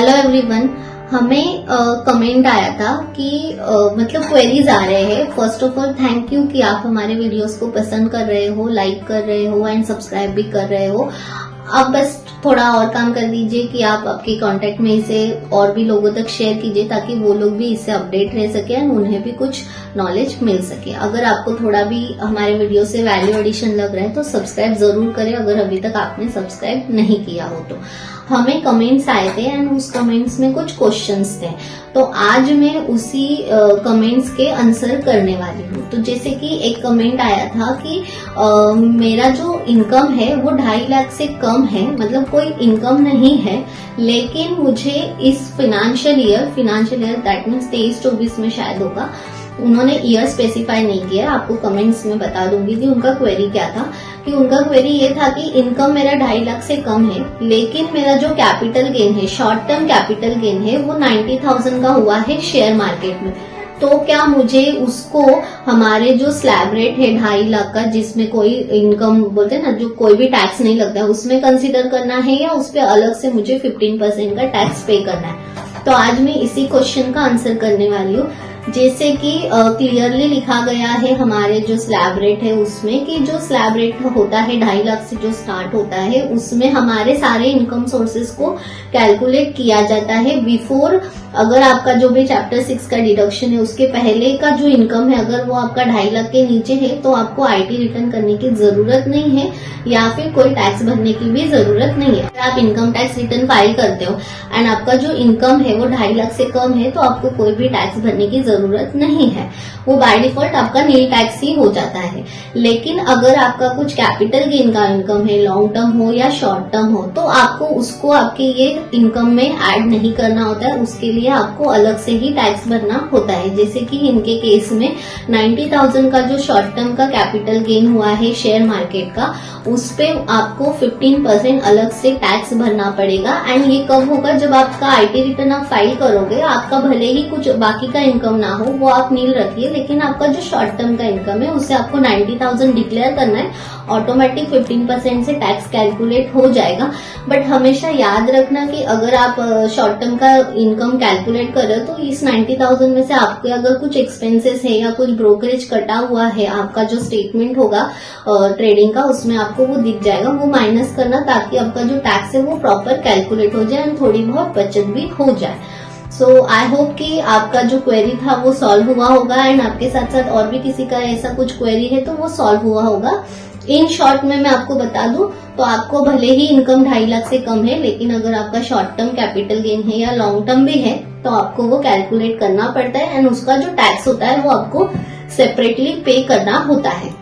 Hello everyone, हमें comment आया था कि मतलब क्वेरीज आ रहे हैं। First of all thank you कि आप हमारे वीडियोस को पसंद कर रहे हो, लाइक कर रहे हो एंड सब्सक्राइब भी कर रहे हो। आप बस थोड़ा और काम कर दीजिए कि आप आपके कांटेक्ट में इसे और भी लोगों तक शेयर कीजिए ताकि वो लोग भी इससे अपडेट रह सके एंड उन्हें भी कुछ नॉलेज मिल सके। अगर आपको थोड़ा भी हमारे वीडियो से वैल्यू एडिशन लग रहा है तो सब्सक्राइब जरूर करें अगर अभी तक आपने सब्सक्राइब नहीं किया हो तो। हमें कमेंट्स आए थे एंड उस कमेंट्स में कुछ क्वेश्चंस थे, तो आज मैं उसी कमेंट्स के आंसर करने वाली हूँ। तो जैसे कि एक कमेंट आया था कि मेरा जो इनकम है वो 2.5 लाख से कम है, मतलब कोई इनकम नहीं है, लेकिन मुझे इस फाइनेंशियल ईयर दैट मीन्स 23-24 में शायद होगा, उन्होंने ईयर स्पेसिफाई नहीं किया। आपको कमेंट्स में बता दूंगी कि उनका क्वेरी क्या था। कि उनका क्वेरी ये था कि इनकम मेरा 2.5 लाख से कम है, लेकिन मेरा जो कैपिटल गेन है, शॉर्ट टर्म कैपिटल गेन है, वो 90,000 का हुआ है शेयर मार्केट में। तो क्या मुझे उसको हमारे जो स्लैब रेट है 2.5 लाख का, जिसमें कोई इनकम बोलते हैं ना, जो कोई भी टैक्स नहीं लगता है, उसमें कंसिडर करना है या उस पर अलग से मुझे 15% का टैक्स पे करना है? तो आज मैं इसी क्वेश्चन का आंसर करने वाली हूँ। जैसे कि क्लियरली लिखा गया है हमारे जो स्लैब रेट है उसमें कि जो स्लैब रेट होता है 2.5 लाख से जो स्टार्ट होता है, उसमें हमारे सारे इनकम सोर्सेज को कैलकुलेट किया जाता है बिफोर। अगर आपका जो भी चैप्टर 6 का डिडक्शन है उसके पहले का जो इनकम है, अगर वो आपका 2.5 लाख के नीचे है तो आपको आईटी रिटर्न करने की जरूरत नहीं है या फिर कोई टैक्स भरने की भी जरूरत नहीं है। अगर आप इनकम टैक्स रिटर्न फाइल करते हो एंड आपका जो इनकम है वो 2.5 लाख से कम है तो आपको कोई भी टैक्स भरने की जरूरत नहीं है, वो बाय डिफॉल्ट आपका नील टैक्स ही हो जाता है। लेकिन अगर आपका कुछ कैपिटल गेन का इनकम है, लॉन्ग टर्म हो या शॉर्ट टर्म हो, तो आपको उसको आपके ये इनकम में ऐड नहीं करना होता है, उसके लिए आपको अलग से ही टैक्स भरना होता है। जैसे कि इनके केस में 90,000 का जो शॉर्ट टर्म का कैपिटल गेन हुआ है शेयर मार्केट का, उस पे आपको 15% अलग से टैक्स भरना पड़ेगा। एंड ये कब होगा? जब आपका आईटी रिटर्न आप फाइल करोगे, आपका भले ही कुछ बाकी का इनकम ना हो, वो आप नील रखिए, लेकिन आपका जो शॉर्ट टर्म का इनकम है उससे आपको 90,000 डिक्लेयर करना है, ऑटोमेटिक 15% से टैक्स कैलकुलेट हो जाएगा। बट हमेशा याद रखना कि अगर आप शॉर्ट टर्म का इनकम कैलकुलेट कर रहे हो तो इस 90,000 में से आपके अगर कुछ एक्सपेंसेस है या कुछ ब्रोकरेज कटा हुआ है, आपका जो स्टेटमेंट होगा ट्रेडिंग का, उसमें आपको वो दिख जाएगा, वो माइनस करना ताकि आपका जो टैक्स है वो प्रॉपर कैलकुलेट हो जाए और थोड़ी बहुत बचत भी हो जाए। सो आई होप कि आपका जो क्वेरी था वो सॉल्व हुआ होगा एंड आपके साथ साथ और भी किसी का ऐसा कुछ क्वेरी है तो वो सॉल्व हुआ होगा। इन शॉर्ट में मैं आपको बता दूं तो आपको भले ही इनकम 2.5 लाख से कम है, लेकिन अगर आपका शॉर्ट टर्म कैपिटल गेन है या लॉन्ग टर्म भी है तो आपको वो कैलकुलेट करना पड़ता है एंड उसका जो टैक्स होता है वो आपको सेपरेटली पे करना होता है।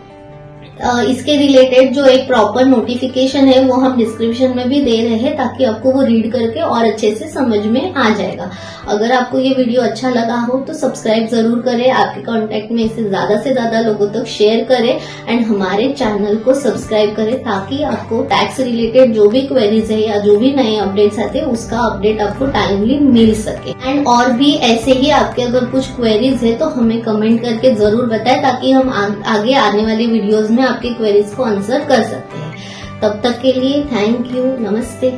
इसके रिलेटेड जो एक प्रॉपर नोटिफिकेशन है वो हम डिस्क्रिप्शन में भी दे रहे हैं ताकि आपको वो रीड करके और अच्छे से समझ में आ जाएगा। अगर आपको ये वीडियो अच्छा लगा हो तो सब्सक्राइब जरूर करें, आपके कांटेक्ट में इसे ज्यादा से ज्यादा लोगों तक शेयर करें एंड हमारे चैनल को सब्सक्राइब करें ताकि आपको टैक्स रिलेटेड जो भी क्वेरीज है या जो भी नए अपडेट्स आते हैं उसका अपडेट आपको टाइमली मिल सके। एंड और भी ऐसे ही आपके अगर कुछ क्वेरीज है तो हमें कमेंट करके जरूर बताएं ताकि हम आगे आने वाली वीडियोज में आपके क्वेरीज को आंसर कर सकते हैं। तब तक के लिए थैंक यू, नमस्ते।